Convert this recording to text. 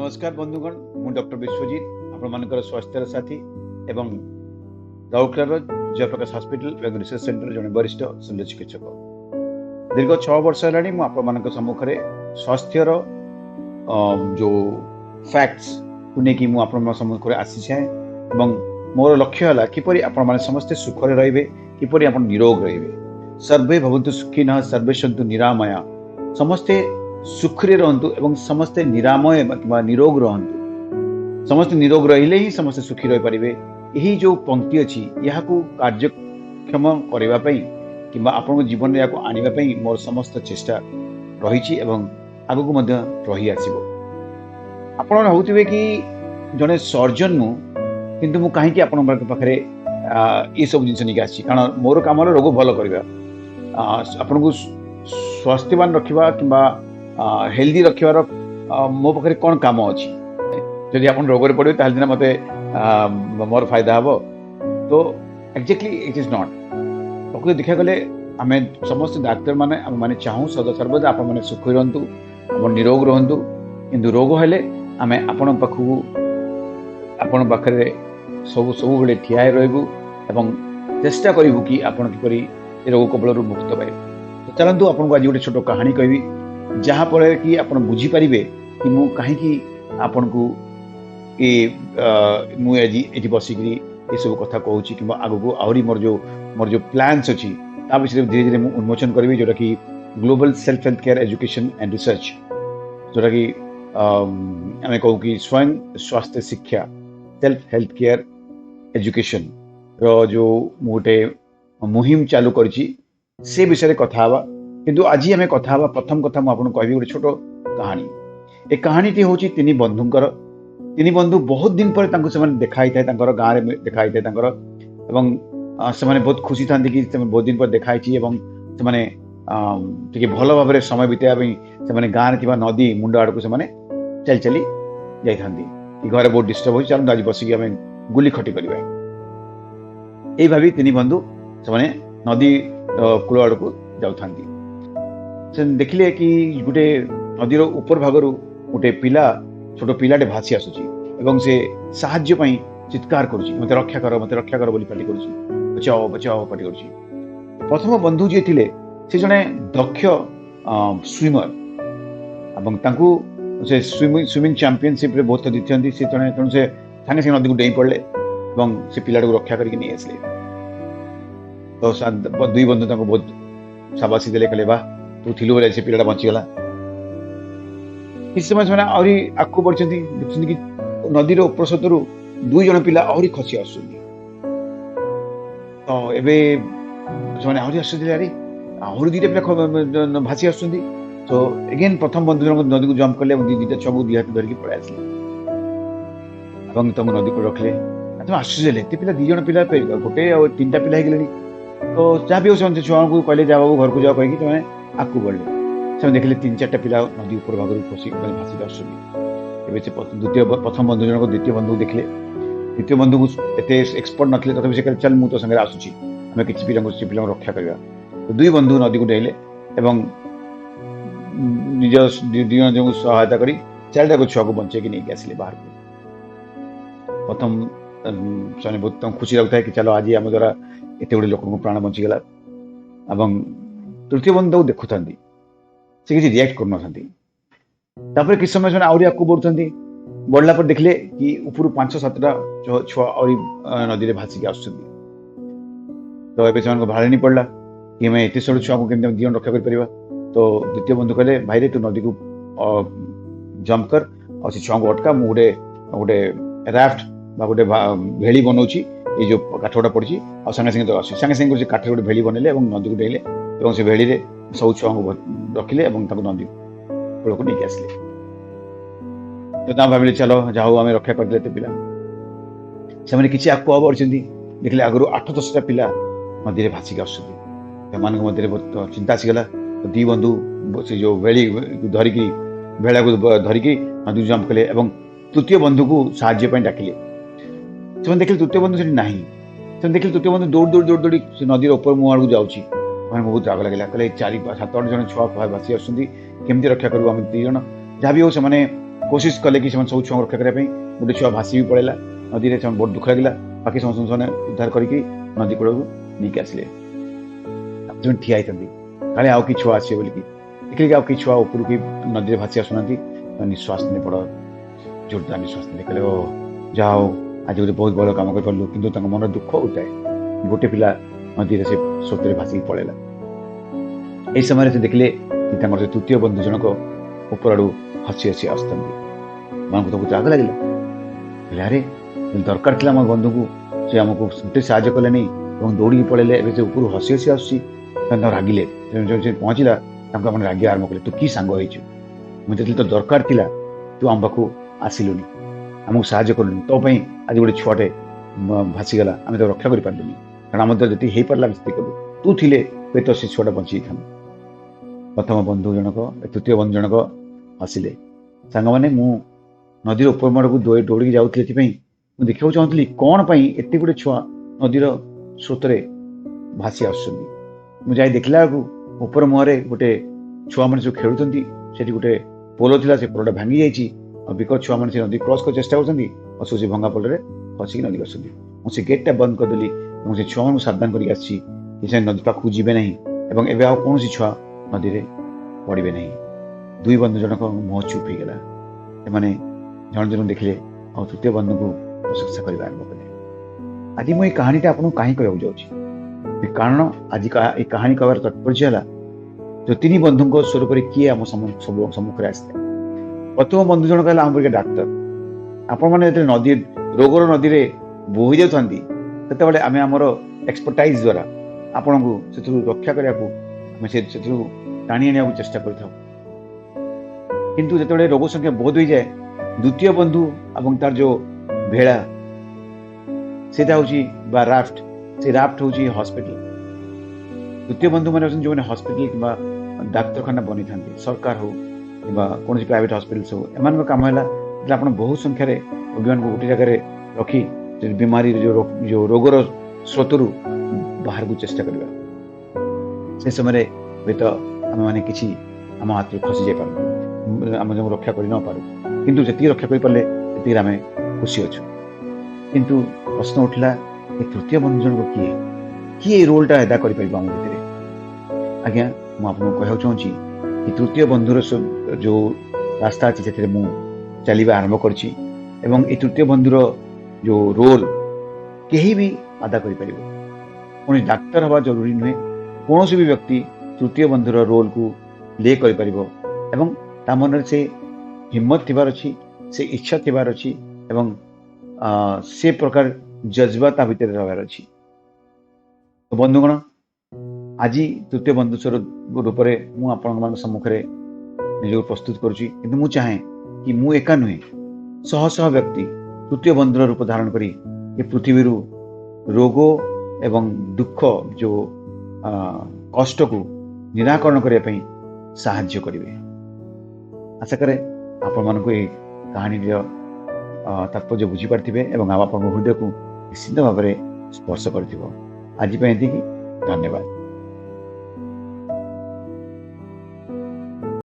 नमस्कार बंधुगण मु डॉक्टर विश्वजीत आपंकर स्वास्थ्य साथी एवं राउरकेलार जयप्रकाश हॉस्पिटल एवं रिसर्च सेंटर जड़े वरिष्ठ शल्य चिकित्सक दीर्घ 6 वर्ष है सम्मुखें स्वास्थ्यर जो फैक्ट्स को लेकिन मुझे सम्मुखें आसी है मोर लक्ष्य है किपरि आपण समस्ते सुखरे रे किपरि आप निरोग रे सर्वे भवन्तु सुखिनः सर्वे सन्तु निरामया समस्ते सुखरे रहंतु एवं समस्ते निरामय कि निरोग रहंतु समस्ते निरोग रहिले ही समस्ते सुखी रही पारे। यही जो पंक्ति अच्छी यहाँ को कार्यक्षम करने कि आपण जीवन में या आने मोर समस्त चेष्टा रही आगक रही आसो। आपण भावुवे कि जड़े सर्जन मु किंतु मु कहीं आपण पाखे ये सब जिन नहीं आसी कारण मोर काम रोग भल करवा आपण को स्वास्थ्यवान रखा कि हेल्दी रखार मो पाखे कौन काम अच्छी जदि आप रोग पड़े दिन मत मोर फायदा हम तो एक्जाक्टली इट इज नॉट प्रकृति देखा गले आम समस्त डाक्तर मैंने चाहूँ सर्वदा आप मैंने सुखी रुहतु आप निरोग रुहतु किंतु रोग हेले आम आपण पाखे सब बेले ठिया रही चेष्टा करूँ कि आपड़ किपरि रोग कबल मुक्त पाए। तो चलतु आपको आज गोटे छोट कहानी कहबी जहाँ फल कि आप बुझीपारे कि मु कहीं आपण को मुझे बसिकी ये सब कथा कहूँ कि आग को आहरी मोर जो प्लान्स अच्छी ता विषय धीरे धीरे मुझे उन्मोचन करी जोटा कि global self health care education and research जोटा कि आम कहूँ कि स्वयं स्वास्थ्य शिक्षा सेल्फ हेल्थ केयर एजुकेशन रो जो गोटे मुहिम चालू करी से विषय कथा हवा किंतु आज आम कथा हवा प्रथम कथा मुझे कहबी गोटे छोट कहानी। ए कहानी हूँ तीन बंधुंकर तीन बंधु बहुत दिन पर देखाई था गाँव में देखाई था से बहुत खुशी था कि बहुत दिन पर देखाई से भल भाव समय बिताई से गाँव में नदी मुंड आड़ को चली चली जाती घर बहुत डिस्टर्ब हो चलते आज बसिक आम गुली खटी करवा ये भावी तीन बंधु से नदी कूल आड़ को जाता से देखिले कि गोटे नदीर ऊपर भागर गोटे पिला छोट पिलाटे भासी आसूची एवं से साहाय्य पई चित्कार करुची मते रक्षा कर बोली पाटी करुची बचाओ बचाओ पाटी करुची। प्रथम बंधु जे थिले से जने दक्ष स्विमर एवं तांकू से स्विमिंग चैंपियनशिप रे बहुत दिथंती से जने तण से संगे संगे नदी को डेई पड़ले एवं से पिलाटे को रक्षा करके नहीं आसले। तो दुई बंधु तांको बहुत शाबाशी देले कहले वाह तू थिलु बोले से पिलाटा बचीगला। किसी समय से आहरी आगू बढ़ देखुं कि नदीर उपसतु दुई जन पिला आहरी खसी आस तो एवं आहरी आसरे आहरी दुईटा पिला भासी आस तो एगेन प्रथम बंधु नदी को जंप कले दुईटा छुआ दी हाथ धरिकी पड़े आसले नदी को रखले तुम आश्चर्य एत पिला दीज पिला गोटे तीन टा पिला हो तो जहाँ भी हो छुआ को कहले जा बाबू घर को जाओ कहीं तुम्हें आगू बढ़ले से देखिले तीन चार्टा पिला नदी ऊपर भाग खसी भासी आस द्वितीय प्रथम बंधु जनक द्वितीय बंधु देखिले द्वितीय बंधु को एत एक्सपर्ट नथिले तथापि से चल मु तो संगे आसुची आम कि पिला रक्षा करवा। तो दुई बंधु नदी को डेले एवं निज दुई जन सहायता करी चारिटा छुआ को बचे कि नहीं आसिले बाहर को। प्रथम से बहुत खुशी लगता है कि चलो आज आम द्वारा एत गुड़े लोक प्राण बचीगला एवं तृतीय बंधु देखुं से किसी रिएक्ट कर किस समय से आहरी आगे बढ़ुं बढ़ला पर देखले कि ऊपर 5-7टा छुआ आहरी नदी में भासिक आस तो ये से भाड़े नहीं पड़ा कि मैं एत सब छुआ को केमती जीवन रक्षा कर। तो द्वितीय बंधु कहले भाई रे तू नदी को जंप कर और से छुआ को अटका मु गोटे गोटे राफ्ट गोटे भेड़ी बनाऊँगी ये जो काठगुड़ा पड़ी और संगे संगे तो संगे संगे काठ गोटे भेड़ी बनइले नदी को डेले और से भेड़ी रे सब छुआ को रखिले नदी कूल को नहीं आसले। तो भाविले चलो जाओ आम रक्षा करदे पिला से किसी आगे बढ़ देखिले आगु 8-10टा पिला नदी में भासिक आसुँच बहुत चिंता आसीगला। तो दी बंधु से जो भेड़ी धरिकी भेड़ा को धरिकी नदी जंप कले और तृतीय बंधु को साहाय्य डाकिले से देखिले तृतीय बंधु से नहीं से देखिले तृतीय बंधु दौड़ दौड़ दौड़ दौड़ी से नदी ऊपर मुँह आड़ को जाऊँगी बहुत राग लगे कहले 4-7-8 जन छुआ भासी आसुँच केमती रक्षा करूँ आम 2 जन जहाँ भी हो से कोशिश कले कि सब छुआ रक्षा करने गोटे छुआ भासी भी पड़ेगा नदी में बहुत दुख लगे बाकी समस्त उद्धार करके नदी कूल को नहीं आसिले जो ठिया काले आउ कि छुआ आसे बोलिक देखिए आउ कि छुआ ऊपर की नदी में भासी आसुना निश्वास नहीं बड़ जोरदार निश्वास नहीं कहले ओ जाओ आज गोटे बहुत बड़ कम कर कि मन दुख उठाए गोटे पिला नदी से स्रोत भासिक पड़ेगा यही समय से देखले कि तृतीय बंधु जनक ऊपर आड़ हसी हसी आसता मन को बहुत राग लगे कहले अरे दरकार थी आम बंधु को सी आमको साहय कले नहीं दौड़ी पड़े ऊपर हसी हसी आसूसी रागिले पहुँचला रागे आरंभ कले तू कि सांग मुझे तो दरकार थी तू आम पाक आसिलुनि आमको साहय कलुनि तो आज गोटे छुआटे भासीगला आम तो रक्षा कर पार्लुनि कारण आम द्वारा जी हो पार्ला कलु तू थे तो से छुआटा बची था प्रथम बंधु जनक तृतीय बंधु जनक हसिले सांग मैंने मु नदी उपमाड़ को दौड़ी जाऊँ देखा चाहूली कौन एत गुटे छुआ नदीर स्रोत भासी आसुँच देखला ऊपर मुहर गोटे छुआ मैंने सब खेलुंट गोटे पोल था से पोलटा भांगी जाइए बिकज छुआ मैंने नदी क्रॉस कर चेष्टा कर सोची भंगा पोल खसिक नदी आसुँच मुझे गेटा बंद करदेली मुझे छुआ मान सावधान कर नदी पाखक जी ना एवं एवं आउ कौन छुआ नदी में पड़े ना दुई बंधु जनक मुह चुप हो गला एमाने जन जन देखले और तृतीय बंधु को प्रशंसा करने आरंभ कले आज मुझे कहानीटा आपको कहीं कहूँ जाऊँगी कारण आज कहानी कहर तात्पर्य है जो तीन बंधु स्वरूप किए आम सम्मुखें आसते प्रथम बंधु जनक है आम डाक्तर आपण मैंने नदी रोगर नदी में बोही जाते आम आमर एक्सपर्टाइज द्वारा आपण को रक्षा करने टाणी आने चेष्टा कर किंतु जो रोग संख्या बहुत हो जाए द्वितीय बंधु और तार जो भेड़ा से राफ्ट से राफ्ट हूँ हॉस्पिटल द्वितीय बंधु मैंने जो मैंने हॉस्पिटल कि डाक्तखाना बनी था सरकार हो कि कौन प्राइवेट हॉस्पिटल्स हो एम कम है आप बहुत संख्यार रोगी मान गोटे जगह रखी बीमारी जो रोगर स्रोत बाहर को चेष्टा करवा से समय हे तो आम मैंने कि आम हाथ खसी जापर आम जो रक्षा कर न पारू किंतु जी रक्षा कर पारे से आम खुशी अच्छु किंतु प्रश्न उठला तृतीय बंधु जन को किए रोलटा अदा कर आज्ञा मुझे कहना चाहूँगी कि तृतीय बंधुर जो रास्ता अच्छी से चलवा आरंभ कर तृतीय बंधुर जो रोल कहीं भी अदा कर डाक्तर हवा जरूरी नुहे कौन भी व्यक्ति तृतीय बंधुर रोल को प्ले कर मन से हिम्मत थिबार अच्छी से इच्छा थिबार अच्छी एवं से प्रकार जज्बा ता भीतर रहार अच्छी तो बंधुगण आज तृतीय बंधु रूप में मुझे सम्मुखें निज प्रस्तुत करुँची किंतु मु चाहे कि मु एका नुहे शह शह व्यक्ति तृतीय बंधुर रूप धारण करी पृथ्वी रोग एवं दुख जो कष्ट को निराकरण करने साहाय्य करेंगे आशा करे आपण मान को कहानी तात्पर्य बुझीपारे और आप हृदय को निश्चित भाव में स्पर्श कर आज धन्यवाद।